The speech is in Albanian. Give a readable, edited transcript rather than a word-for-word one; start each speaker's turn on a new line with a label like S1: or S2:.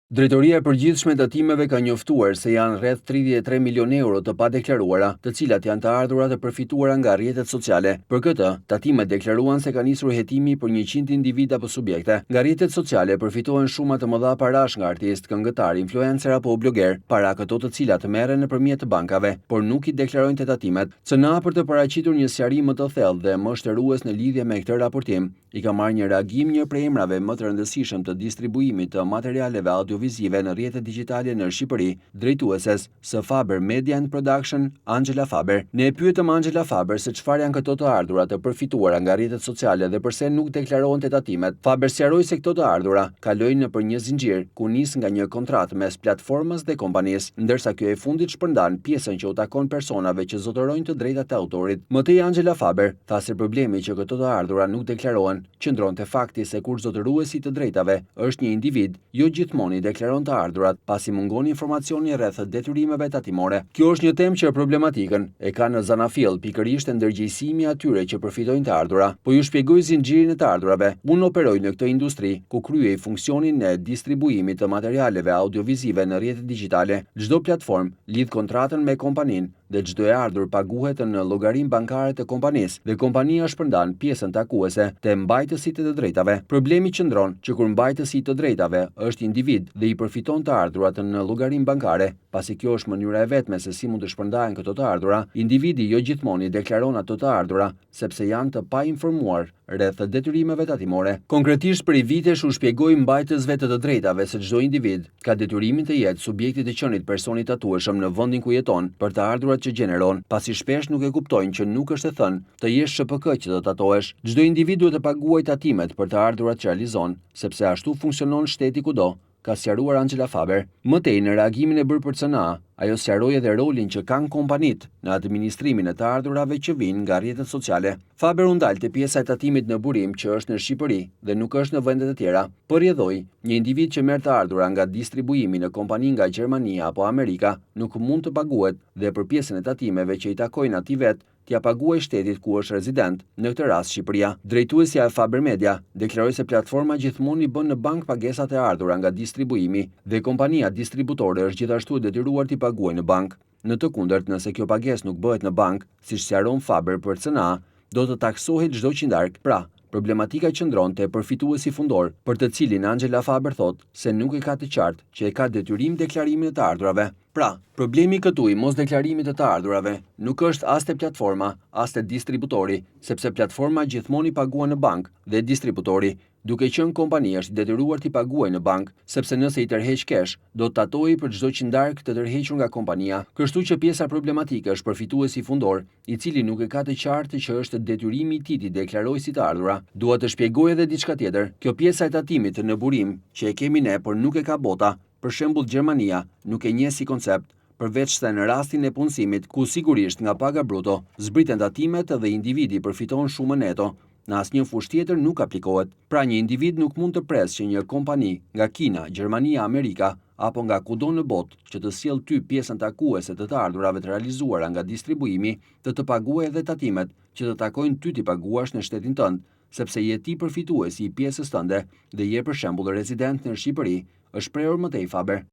S1: Drejtoria e përgjithshme e tatimeve ka njoftuar se janë rreth 33 milion euro të padeklaruara, të cilat janë të ardhura të përfituara nga rrjetet sociale. Për këtë, tatimet deklaruan se ka nisur hetimi për 100 individ apo subjekte. Nga rrjetet sociale përfitohen shuma të mëdha parash nga artist, këngëtar, influencer apo blogger, para këto të cilat merren nëpërmjet bankave, por nuk i deklarojnë te tatimet. CNA për të paraqitur një sqarim më të thellë dhe më shtërues në lidhje me këtë raportim, i ka marrë një reagim një prej emrave më të rëndësishëm të distribuimit të materialeve audiovizive në rrjetet digjitale në Shqipëri, drejtueses së Faber Media and Production, Angela Faber. Ne e pyetëm Angela Faber se çfarë janë këto të ardhura të përfituara nga rrjetet sociale dhe pse nuk deklarohen te tatimet. Faber sqaroi se këto të ardhura kalojnë nëpër një zinxhir ku nis nga një kontratë mes platformës dhe kompanisë, ndërsa kjo e fundit shpërndan pjesën që u takon personave që zotërojnë të drejtat e autorit. Mëtej Angela Faber tha se problemi që këto të ardhura nuk deklarohen qëndron te fakti se kur zotëruesi të drejtave është një individ, jo gjithmonë i deklaron të ardhurat, pasi mungon informacioni rreth detyrimeve tatimore. Kjo është një temë që problematikën e ka në zanafill pikërisht ndërgjegjësimi atyre që përfitojnë të ardhura. Po ju shpjegoj zinxhirin e të ardhurave. Unë operoj në këtë industri ku kryej funksionin e distribuimit të materialeve audiovizive në rrjetet digjitale. Çdo platformë lidh kontratën me kompaninë dhe çdo e ardhur paguhet në llogarinë bankare të kompanisë dhe kompania shpërndan pjesën takuese te mbajtësit e të drejtave. Problemi qëndron që kur mbajtësi i të drejtave është individ dhe i përfiton të ardhurat në llogarinë bankare, pasi kjo është mënyra e vetme se si mund të shpërndahen këto të ardhura, individi jo gjithmonë i deklaron ato të ardhura sepse janë të painformuar rreth detyrimeve tatimore. Konkretisht për i vitesh u shpjegoi mbajtësve të drejtave se çdo individ ka detyrimin të jetë subjekti të qenit personi tatueshëm në vendin ku jeton për të ardhurat që gjeneron, pasi shpesh nuk e kuptojnë që nuk është e thënë të jesh SHPK që të tatohesh. Çdo individ duhet të paguajë tatimet për të ardhurat që realizon, sepse ashtu funksionon shteti kudo, ka sqaruar Angela Faber. Mëtej në reagimin e bërë për CNA, ajo sqaroi edhe rolin që kanë kompanitë në administrimin e të ardhurave që vijnë nga rrjetet sociale. Faber u ndalte pjesa e tatimit në burim që është në Shqipëri dhe nuk është në vende të tjera. Përrjedhoi, një individ që merr të ardhura nga distribuimi në kompani nga Gjermania apo Amerika nuk mund të paguhet dhe për pjesën e tatimeve që i takojnë atij vet t'ia paguajë shtetit ku është rezident, në këtë rast Shqipëria. Drejtuesja e Faber Media deklaroi se platforma gjithmonë i bën në bank pagesat e ardhura nga distribuimi dhe kompania distributore është gjithashtu e detyruar t'i paguajë në bank. Në të kundërt, nëse kjo pagesë nuk bëhet në bank, siç sqaron Faber për CNA, do të taksohet çdo qindark. Pra, problematika qëndron te përfituesi fundor, për të cilin Angela Faber thot se nuk e ka të qartë që e ka detyrim deklarimin e të ardhurave. Pra, problemi këtu i mos deklarimit të ardhurave nuk është as te platforma, as te distributori, sepse platforma gjithmonë i paguan në bank dhe distributori, duke qenë kompani është i detyruar t'i paguajë në bank, sepse nëse i tërheq kesh, do të tatojë për çdo qindark të tërhequr nga kompania. Kështu që pjesa problematike është përfituesi fundor, i cili nuk e ka të qartë që është detyrimi i tij t'i deklarojë si të ardhura. Dua të shpjegoj edhe diçka tjetër. Kjo pjesa e tatimit në burim që e kemi ne, por nuk e ka bota. Për shembull, Gjermania nuk e njeh si koncept, përveç se në rastin e punësimit, ku sigurisht nga paga bruto zbriten tatimet dhe individi përfiton shumë neto. Në asnjë fushë tjetër nuk aplikohet. Pra një individ nuk mund të presë që një kompani nga Kina, Gjermania, Amerika apo nga kudo në botë që të sjellë ty pjesën takuese të ardhurave të realizuara nga distribuimi, të paguajë edhe tatimet që të takojnë ty t'i paguash në shtetin tënd, sepse je ti përfituesi i pjesës tënde dhe je për shembull rezident në Shqipëri, është shprehur mëtej Faber.